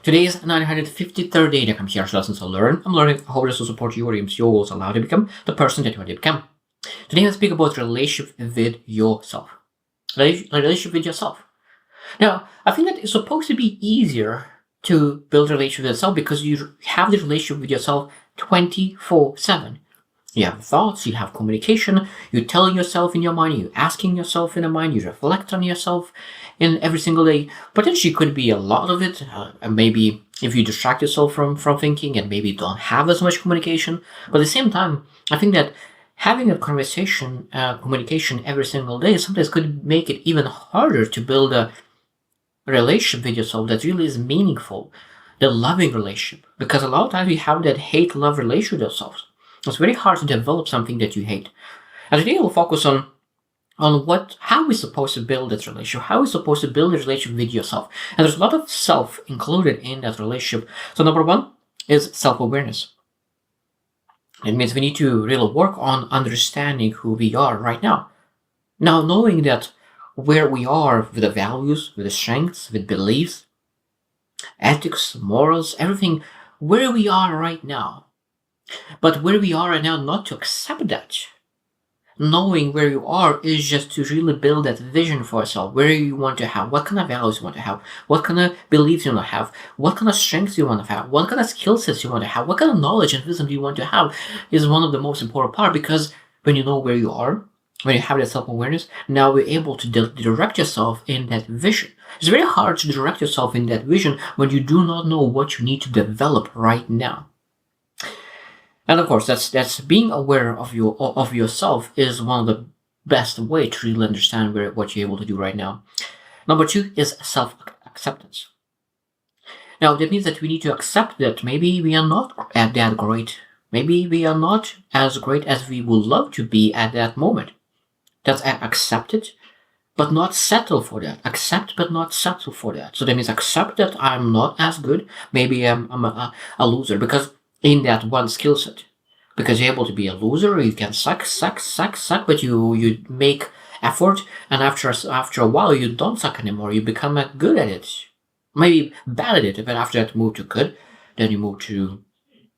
Today is 953rd day that I'm here to lessons to learn. I'm learning how to support your dreams, your goals, allow you to become the person that you want to become. Today I speak about relationship with yourself. Relationship with yourself. Now, I think that it's supposed to be easier to build a relationship with yourself because you have the relationship with yourself 24/7. You have thoughts, you have communication, you tell yourself in your mind, you asking yourself in the mind, you reflect on yourself in every single day. Potentially could be a lot of it, and maybe if you distract yourself from thinking and maybe don't have as much communication. But at the same time, I think that having a communication every single day sometimes could make it even harder to build a relationship with yourself that really is meaningful, the loving relationship. Because a lot of times we have that hate-love relationship with ourselves. It's very hard to develop something that you hate. And today we'll focus on how we're supposed to build that relationship, how we're supposed to build a relationship with yourself. And there's a lot of self included in that relationship. So number one is self-awareness. It means we need to really work on understanding who we are right now. Now, knowing that where we are with the values, with the strengths, with beliefs, ethics, morals, everything, where we are right now. But where we are right now, not to accept that. Knowing where you are is just to really build that vision for yourself, where you want to have, what kind of values you want to have, what kind of beliefs you want to have, what kind of strengths you want to have, what kind of skill sets you want to have, what kind of knowledge and wisdom you want to have is one of the most important part, because when you know where you are, when you have that self-awareness, now you're able to direct yourself in that vision. It's very hard to direct yourself in that vision when you do not know what you need to develop right now. And of course, that's being aware of yourself is one of the best way to really understand what you're able to do right now. Number two is self-acceptance. Now, that means that we need to accept that maybe we are not that great. Maybe we are not as great as we would love to be at that moment. That's accept it, but not settle for that. Accept, but not settle for that. So that means accept that I'm not as good. Maybe I'm a loser, because in that one skill set, because you're able to be a loser, you can suck, but you make effort, and after a while you don't suck anymore. You become good at it, maybe bad at it, but after that move to good, then you move to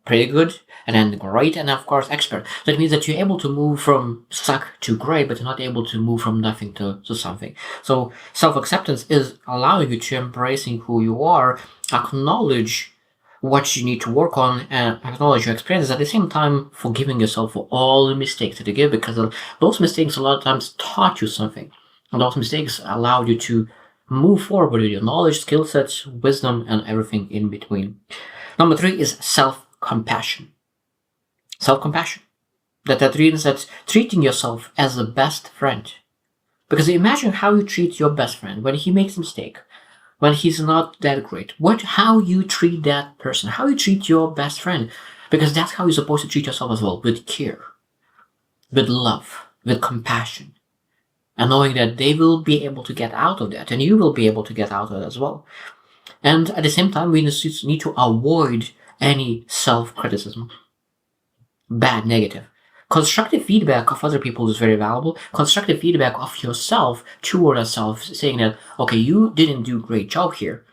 pretty good, and then great, and of course expert. That means that you're able to move from suck to great, but you're not able to move from nothing to something. So self-acceptance is allowing you to embracing who you are, acknowledge what you need to work on, and acknowledge your experiences, at the same time forgiving yourself for all the mistakes that you give, because those mistakes a lot of times taught you something, and those mistakes allowed you to move forward with your knowledge, skill sets, wisdom, and everything in between. Number three is self-compassion. Self-compassion. That means that treating yourself as the best friend. Because imagine how you treat your best friend when he makes a mistake, when he's not that great. How you treat that person, how you treat your best friend. Because that's how you're supposed to treat yourself as well, with care, with love, with compassion. And knowing that they will be able to get out of that, and you will be able to get out of it as well. And at the same time, we need to avoid any self-criticism. Bad, negative. Constructive feedback of other people is very valuable. Constructive feedback of yourself toward yourself, saying that, okay, you didn't do a great job here,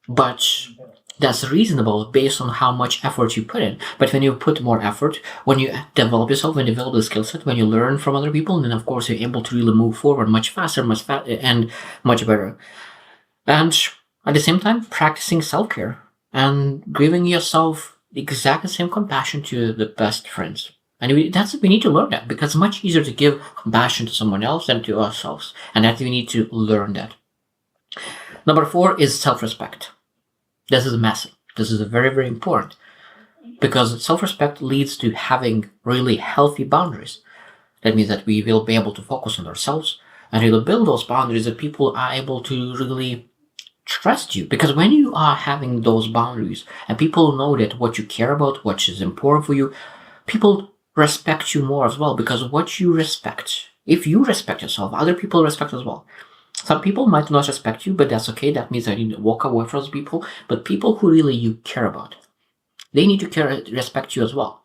but that's reasonable based on how much effort you put in. But when you put more effort, when you develop yourself, when you develop the skill set, when you learn from other people, then of course you're able to really move forward much faster, and much better. And at the same time, practicing self-care and giving yourself the exact same compassion to the best friends. And we need to learn that, because it's much easier to give compassion to someone else than to ourselves. And that we need to learn that. Number four is self-respect. This is massive. This is very, very important, because self-respect leads to having really healthy boundaries. That means that we will be able to focus on ourselves and really build those boundaries, that people are able to really trust you. Because when you are having those boundaries and people know that what you care about, what is important for you, people respect you more as well, because what you respect, if you respect yourself, other people respect as well. Some people might not respect you, but that's okay. That means that you need to walk away from those people. But people who really you care about, they need to respect you as well.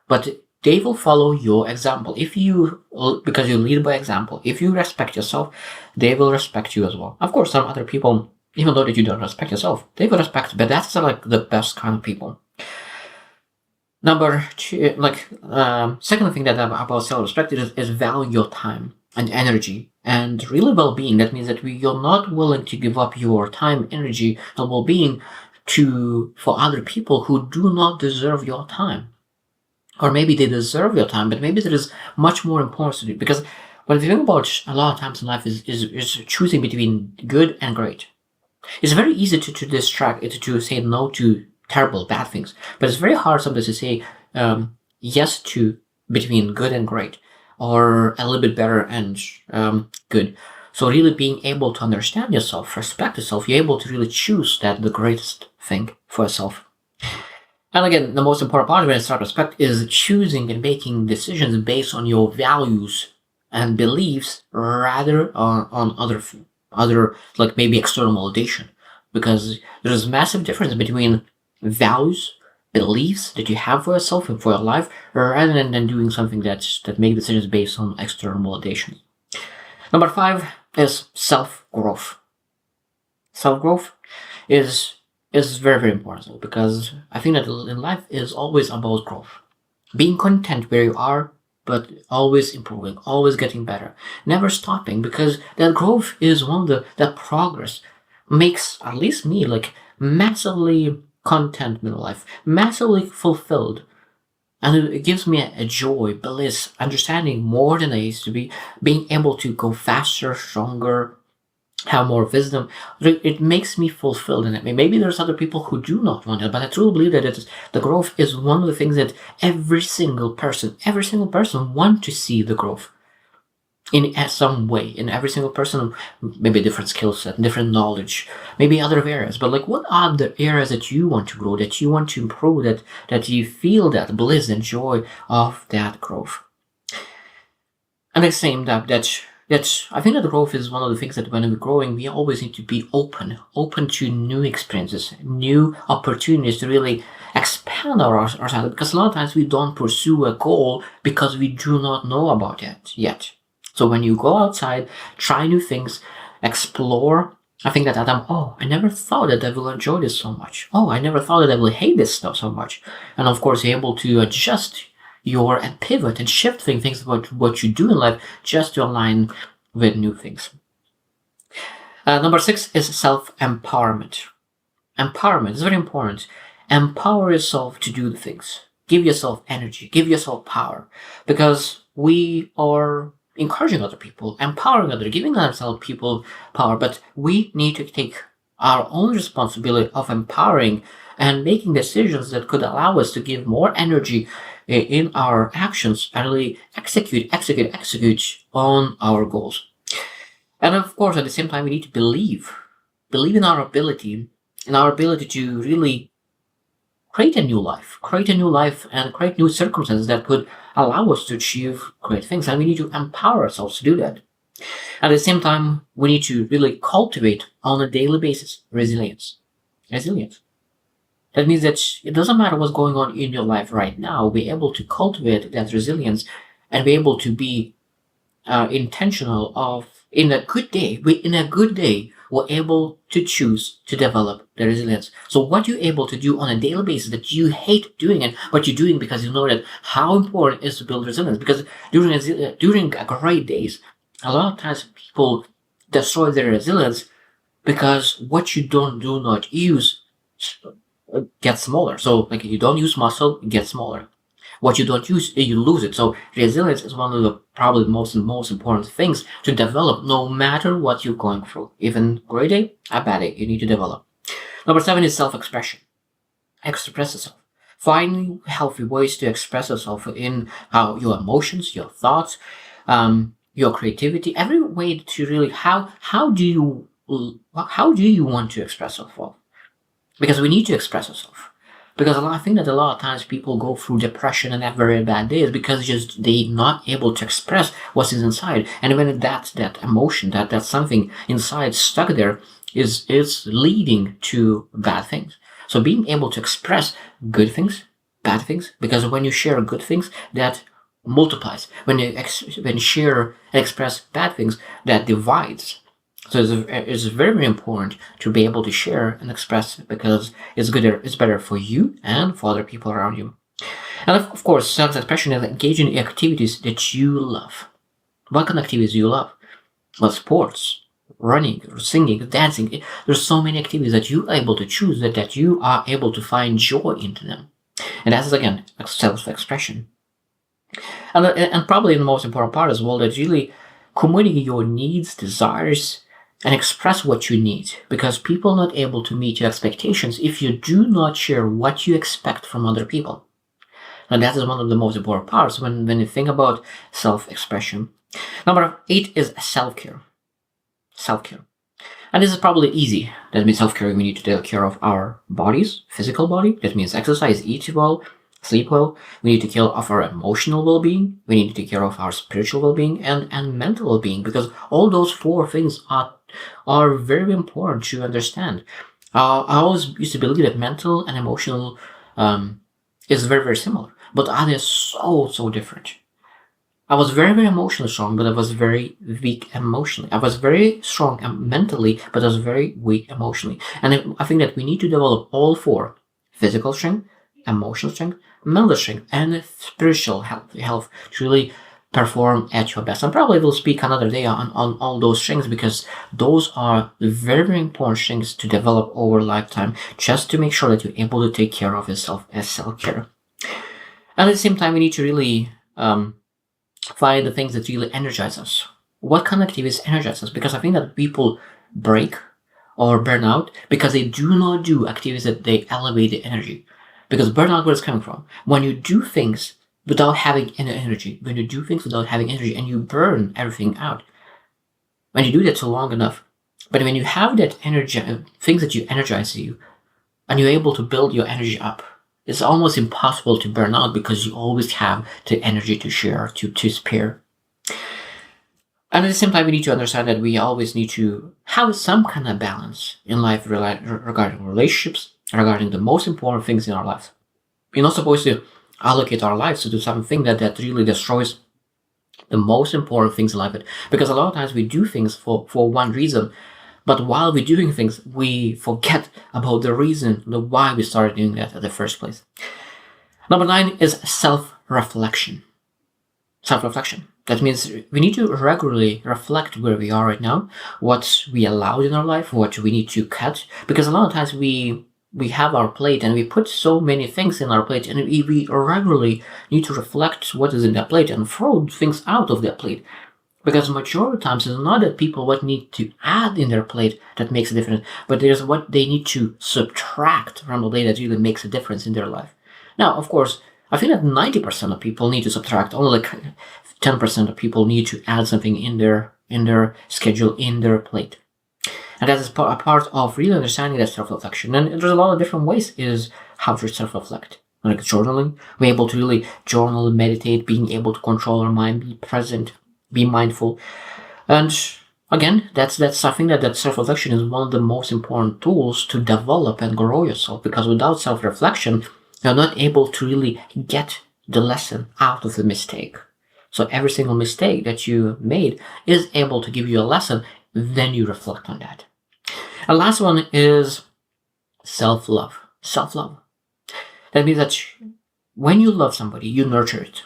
But they will follow your example. Because you lead by example. If you respect yourself, they will respect you as well. Of course, some other people even though that you don't respect yourself, they will respect. But that's like the best kind of people. Number two, second thing that about self-respect is value your time and energy and really well-being. That means that you're not willing to give up your time, energy, and well-being for other people who do not deserve your time. Or maybe they deserve your time, but maybe there is much more important to do. Because when you think about a lot of times in life is choosing between good and great. It's very easy to distract it, to say no to terrible, bad things. But it's very hard sometimes to say yes to between good and great, or a little bit better and good. So really being able to understand yourself, respect yourself, you're able to really choose the greatest thing for yourself. And again, the most important part of self-respect is choosing and making decisions based on your values and beliefs rather on other like maybe external validation. Because there's a massive difference between values, beliefs that you have for yourself and for your life, rather than doing something that make decisions based on external validation. Number 5 is self-growth. Self-growth is very, very important, because I think that in life is always about growth. Being content where you are, but always improving, always getting better, never stopping, because that growth is one of that progress makes, at least me, like massively content in life, massively fulfilled. And it gives me a joy, bliss, understanding more than I used to be, being able to go faster, stronger, have more wisdom. It makes me fulfilled in it. Maybe there's other people who do not want it, but I truly believe that the growth is one of the things that every single person wants to see the growth in some way. In every single person, maybe a different skill set, different knowledge, maybe other areas. But like, what are the areas that you want to grow, that you want to improve, that you feel that bliss and joy of that growth? And the same that I think that growth is one of the things that when we're growing, we always need to be open to new experiences, new opportunities to really expand ourselves. Because a lot of times we don't pursue a goal because we do not know about it yet. So when you go outside, try new things, explore, I think that I never thought that I will enjoy this so much. Oh, I never thought that I will hate this stuff so much. And of course, you're able to adjust and pivot and shift things about what you do in life just to align with new things. Number 6 is self-empowerment. Empowerment is very important. Empower yourself to do the things. Give yourself energy. Give yourself power. Because we are encouraging other people, empowering others, giving ourselves people power. But we need to take our own responsibility of empowering and making decisions that could allow us to give more energy in our actions and really execute on our goals. And of course, at the same time, we need to believe in our ability to really create a new life and create new circumstances that could allow us to achieve great things. And we need to empower ourselves to do that. At the same time, we need to really cultivate on a daily basis resilience. That means that it doesn't matter what's going on in your life right now, be able to cultivate that resilience and be able to be intentional of, in a good day, we're able to choose to develop the resilience. So what you're able to do on a daily basis that you hate doing it, but you're doing because you know that how important it is to build resilience. Because during great days, a lot of times people destroy their resilience because what you do not use gets smaller. So like, you don't use muscle, it gets smaller. What you don't use, you lose it. So resilience is one of the probably most important things to develop, no matter what you're going through. Even great day, a bad day, you need to develop. Number 7 is self-expression. Express yourself. Find healthy ways to express yourself in how your emotions, your thoughts, your creativity, every way to really how do you want to express yourself? Because we need to express ourselves. Because I think that a lot of times people go through depression and have very bad days because just they're not able to express what's inside. And when that emotion, that something inside stuck there is leading to bad things. So being able to express good things, bad things, because when you share good things, that multiplies. When you share and express bad things, that divides. So it's very, very important to be able to share and express because it's better for you and for other people around you. And of course, self-expression is engaging in activities that you love. What kind of activities do you love? Well, sports, running, singing, dancing. There's so many activities that you're able to choose that you are able to find joy into them. And that is, again, self-expression. And probably the most important part as well, that really communicate your needs, desires, and express what you need. Because people are not able to meet your expectations if you do not share what you expect from other people. And that is one of the most important parts when you think about self-expression. Number 8 is self-care. Self-care. And this is probably easy. That means self-care, we need to take care of our bodies, physical body. That means exercise, eat well, sleep well. We need to take care of our emotional well-being. We need to take care of our spiritual well-being and mental well-being, because all those 4 things are very important to understand. I always used to believe that mental and emotional is very, very similar, but they are so different. I was very, very emotionally strong, but I was very weak emotionally. I was very strong mentally, but I was very weak emotionally. And I think that we need to develop all 4: physical strength, emotional strength, mental strength, and spiritual health to really perform at your best. And probably we'll speak another day on all those strengths, because those are very, very important strengths to develop over a lifetime, just to make sure that you're able to take care of yourself as self-care. And at the same time, we need to really find the things that really energize us. What kind of activities energize us? Because I think that people break or burn out because they do not do activities that they elevate the energy. Because burnout, where it's coming from? When you do things without having any energy, and you burn everything out, when you do that so long enough, but when you have that energy, things that you energize you, and you're able to build your energy up, it's almost impossible to burn out because you always have the energy to share, to spare. And at the same time, we need to understand that we always need to have some kind of balance in life regarding relationships, regarding the most important things in our life. We're not supposed to allocate our lives to do something that really destroys the most important things in life. Because a lot of times we do things for one reason, but while we're doing things, we forget about the reason, why we started doing that in the first place. Number 9 is self-reflection. Self-reflection. That means we need to regularly reflect where we are right now, what we allowed in our life, what we need to cut. Because a lot of times we have our plate and we put so many things in our plate, and we regularly need to reflect what is in that plate and throw things out of that plate. Because majority of times it's not that people what need to add in their plate that makes a difference, but there's what they need to subtract from the plate that really makes a difference in their life. Now, of course, I think that 90% of people need to subtract. Only like 10% of people need to add something in their schedule, in their plate. And that is a part of really understanding that self-reflection. And there's a lot of different ways is how to self-reflect. Like journaling, we're able to really journal, meditate, being able to control our mind, be present, be mindful. And again, that's something that self-reflection is one of the most important tools to develop and grow yourself, because without self-reflection, you're not able to really get the lesson out of the mistake. So every single mistake that you made is able to give you a lesson, then you reflect on that. And last one is self-love. Self-love. That means that when you love somebody, you nurture it.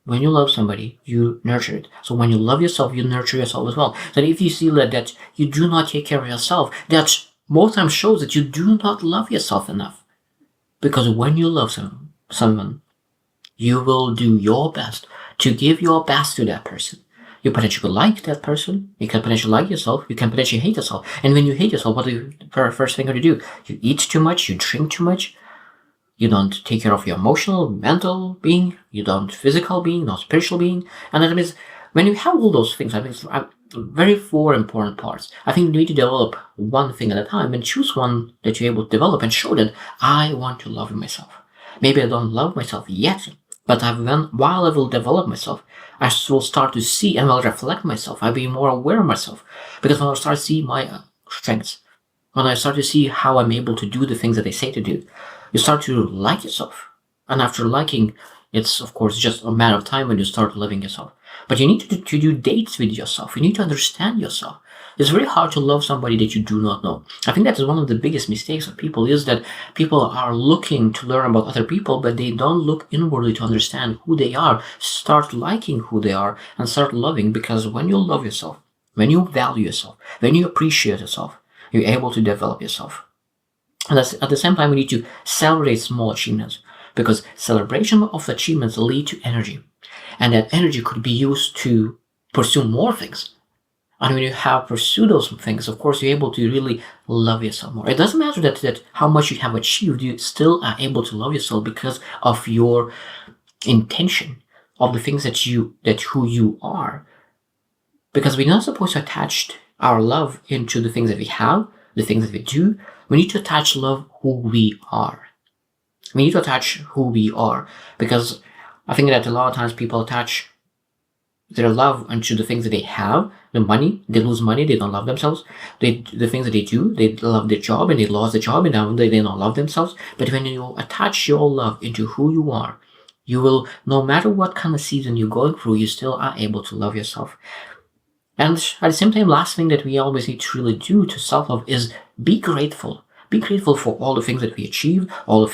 When you love somebody, you nurture it. So when you love yourself, you nurture yourself as well. So if you see that you do not take care of yourself, that most times shows that you do not love yourself enough. Because when you love someone, you will do your best to give your best to that person. You potentially like that person, you can potentially like yourself, you can potentially hate yourself. And when you hate yourself, what do you first thing to do? You eat too much, you drink too much, you don't take care of your emotional, mental being, you don't physical being, not spiritual being. And that means when you have all those things, I think it's very 4 important parts. I think you need to develop one thing at a time and choose one that you're able to develop and show that I want to love myself. Maybe I don't love myself yet, but while I will develop myself, I will start to see and will reflect myself. I'll be more aware of myself. Because when I start to see my strengths, when I start to see how I'm able to do the things that I say to do, you start to like yourself. And after liking, it's of course just a matter of time when you start loving yourself. But you need to do dates with yourself. You need to understand yourself. It's very hard to love somebody that you do not know. I think that is one of the biggest mistakes of people, is that people are looking to learn about other people, but they don't look inwardly to understand who they are, start liking who they are, and start loving. Because when you love yourself, when you value yourself, when you appreciate yourself, you're able to develop yourself. And at the same time, we need to celebrate small achievements, because celebration of achievements lead to energy. And that energy could be used to pursue more things. And when you have pursued those things, of course, you're able to really love yourself more. It doesn't matter that how much you have achieved, you still are able to love yourself because of your intention of the things that who you are. Because we're not supposed to attach our love into the things that we have, the things that we do. We need to attach love who we are. We need to attach who we are, because I think that a lot of times people attach their love onto the things that they have, the money. They lose money, they don't love themselves. The things that they do, they love their job and they lost the job and now they don't love themselves. But when you attach your love into who you are, you will, no matter what kind of season you're going through, you still are able to love yourself. And at the same time, last thing that we always need to really do to self-love is be grateful. Be grateful for all the things that we achieved, all the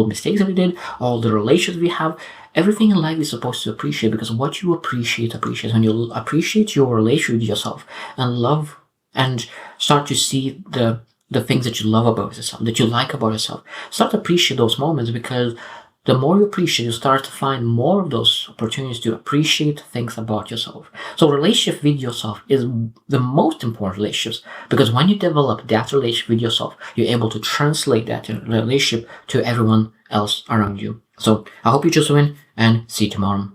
mistakes that we did, all the relations we have. Everything in life is supposed to appreciate, because what you appreciate. When you appreciate your relation with yourself and love and start to see the things that you love about yourself, that you like about yourself, start to appreciate those moments, because the more you appreciate, you start to find more of those opportunities to appreciate things about yourself. So relationship with yourself is the most important relationships, because when you develop that relationship with yourself, you're able to translate that relationship to everyone else around you. So I hope you just win, and see you tomorrow.